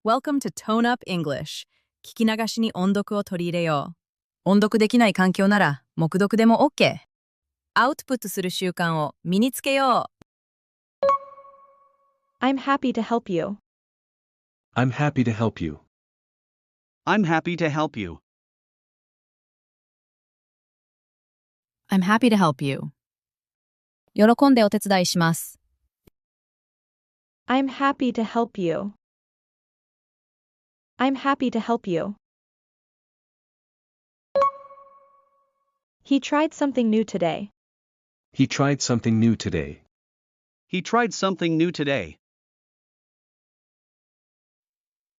Welcome to Tone Up English. 聞き流しに音読を取り入れよう。音読できない環境なら、黙読でも OK。アウトプットする習慣を身につけよう。I'm happy to help you. I'm happy to help you. I'm happy to help you. I'm happy to help you. 喜んでお手伝いします。I'm happy to help you. I'm happy to help you. He tried something new today. He tried something new today. He tried something new today.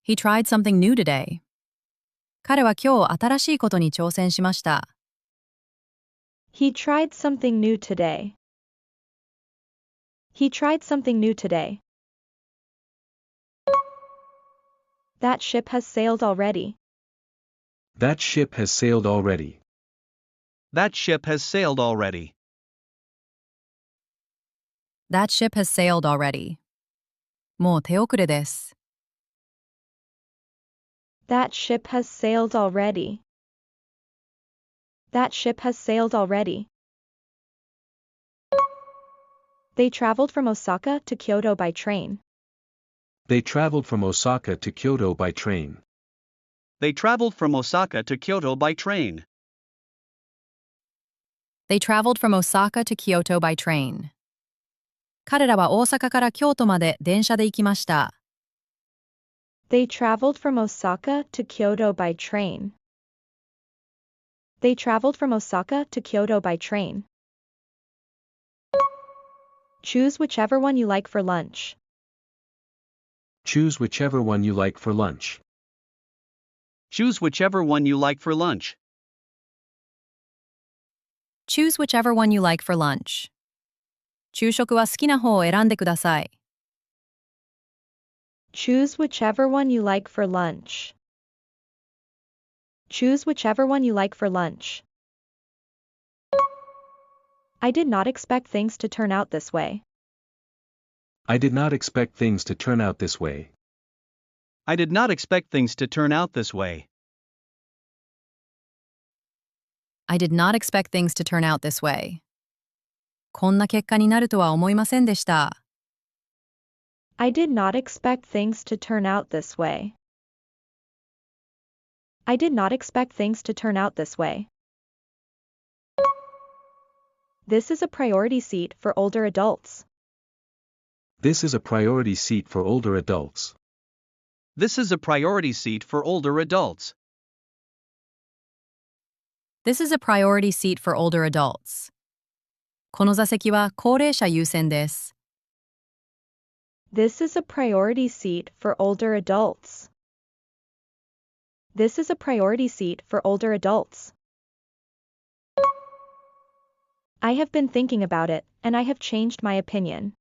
He tried something new today. 彼は今日新しいことに挑戦しました。He tried something new today. He tried something new today. That ship has sailed already. That ship has sailed already. That ship has sailed already. That ship has sailed already. もう手遅れです。That ship has sailed already. That ship has sailed already. They traveled from Osaka to Kyoto by train. They traveled from Osaka to Kyoto by train. They traveled from Osaka to Kyoto by train. They traveled from Osaka to Kyoto by train. 彼らは大阪から京都まで電車で行きました。They traveled from Osaka to Kyoto by train. They traveled from Osaka to Kyoto by train. Choose whichever one you like for lunch. Choose whichever one you like for lunch. Choose whichever one you like for lunch. Choose whichever one you like for lunch. 昼食は好きな方を選んでください。Choose whichever one you like for lunch. Choose whichever one you like for lunch. I did not expect things to turn out this way. I did not expect things to turn out this way. I did not expect things to turn out this way. I did not expect things to turn out this way. こんな結果になるとは思いませんでした。I did not expect things to turn out this way. I did not expect things to turn out this way. This is a priority seat for older adults. This is a priority seat for older adults. This is a priority seat for older adults. This is a priority seat for older adults. この座席は高齢者優先です。This is a priority seat for older adults. This is a priority seat for older adults. I have been thinking about it, and I have changed my opinion.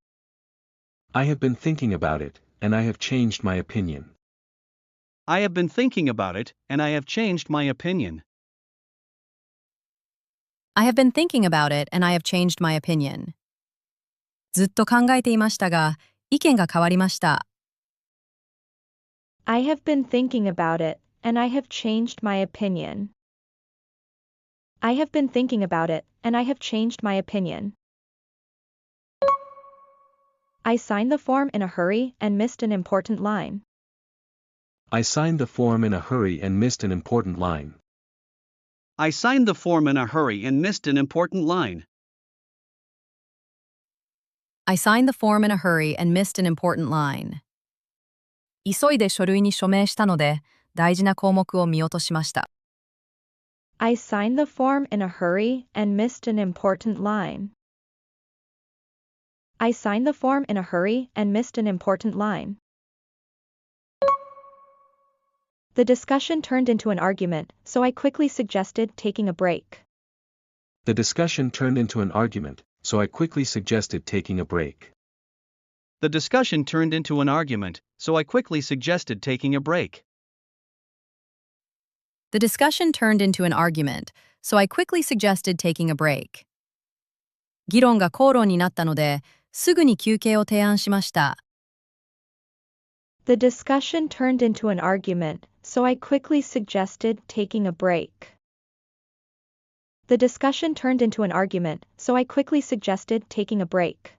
I have been thinking about it, and I have changed my opinion. I have been thinking about it, and I have changed my opinion. I have been thinking about it and I have changed my opinion. ずっと考えていましたが、意見が変わりました。I have been thinking about it, and I have changed my opinion. I have been thinking about it, and I have changed my opinion. I signed the form in a hurry and missed an important line. I signed the form in a hurry and missed an important line. I signed the form in a hurry and missed an important line. I signed the form in a hurry and missed an important line. 急いで書類に署名したので、大事な項目を見落としました。I signed the form in a hurry and missed an important line. I signed the form in a hurry and missed an important line. The discussion turned into an argument, so I quickly suggested taking a break. The discussion turned into an argument, so I quickly suggested taking a break. The discussion turned into an argument, so I quickly suggested taking a break. The discussion turned into an argument, so I quickly suggested taking a break. 議論が口論になったので、すぐに休憩を提案しました。The discussion turned into an argument, so I quickly suggested taking a break. The discussion turned into an argument, so I quickly suggested taking a break.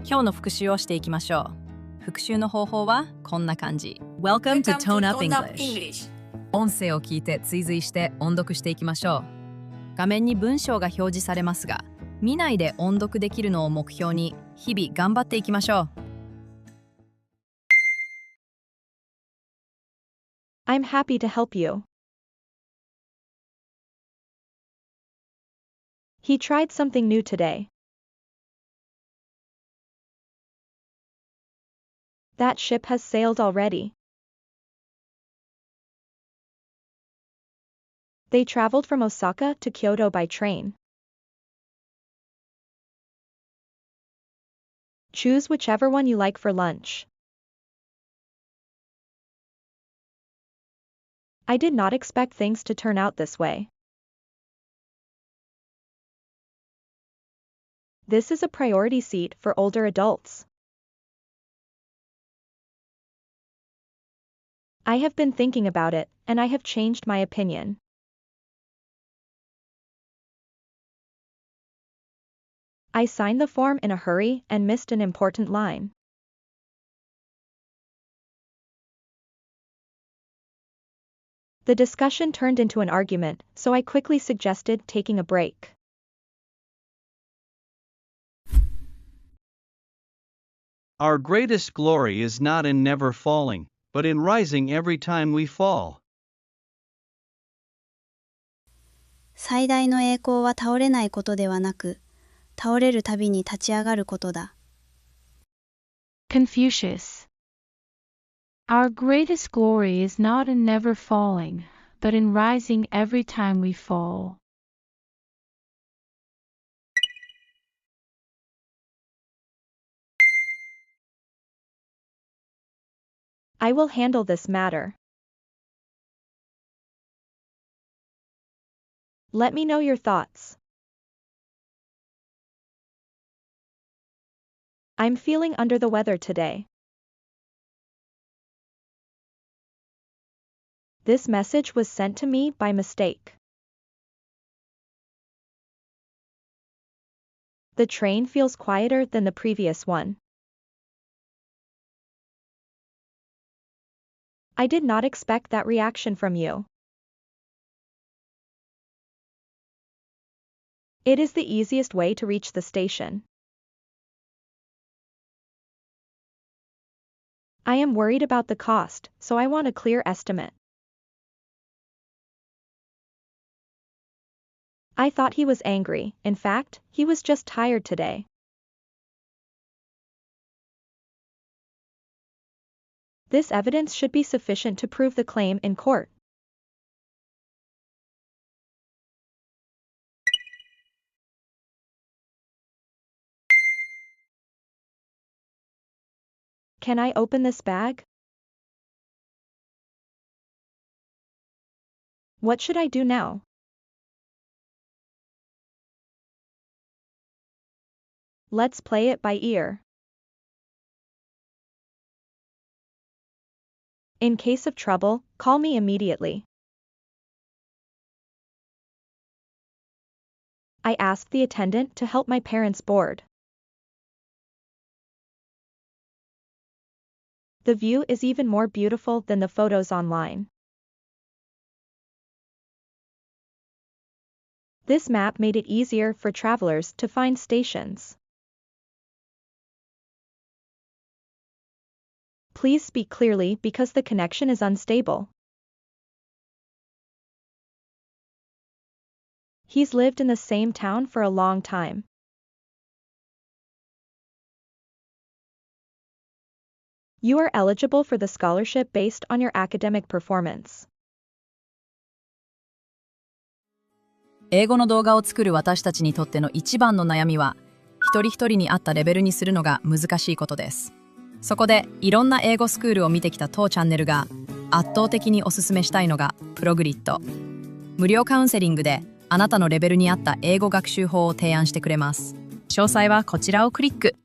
今日の復習をしていきましょう。復習の方法はこんな感じ。Welcome to Tone Up English。音声を聞いて追随して音読していきましょう。画面に文章が表示されますが、見ないで音読できるのを目標に日々頑張っていきましょう。I'm happy to help you. He tried something new today. That ship has sailed already. They traveled from Osaka to Kyoto by train. Choose whichever one you like for lunch. I did not expect things to turn out this way. This is a priority seat for older adults. I have been thinking about it, and I have changed my opinion. I signed the form in a hurry and missed an important line. The discussion turned into an argument, so I quickly suggested taking a break. Our greatest glory is not in never falling, but in rising every time we fall. 最大の栄光は倒れないことではなく、倒れるたびに立ち上がることだ。Confucius. Our greatest glory is not in never falling, but in rising every time we fall. I will handle this matter. Let me know your thoughts. I'm feeling under the weather today. This message was sent to me by mistake. The train feels quieter than the previous one. I did not expect that reaction from you. It is the easiest way to reach the station. I am worried about the cost, so I want a clear estimate. I thought he was angry. In fact, he was just tired today. This evidence should be sufficient to prove the claim in court. Can I open this bag? What should I do now? Let's play it by ear. In case of trouble, call me immediately. I asked the attendant to help my parents board. The view is even more beautiful than the photos online. This map made it easier for travelers to find stations. Please speak clearly because the connection is unstable. He's lived in the same town for a long time. You are eligible for the scholarship based on your academic performance. 英語の動画を作る私たちにとっての一番の悩みは、一人一人に合ったレベルにするのが難しいことです。そこで、いろんな英語スクールを見てきた当チャンネルが、圧倒的におすすめしたいのが、PROGRIT。無料カウンセリングで、あなたのレベルに合った英語学習法を提案してくれます。詳細はこちらをクリック。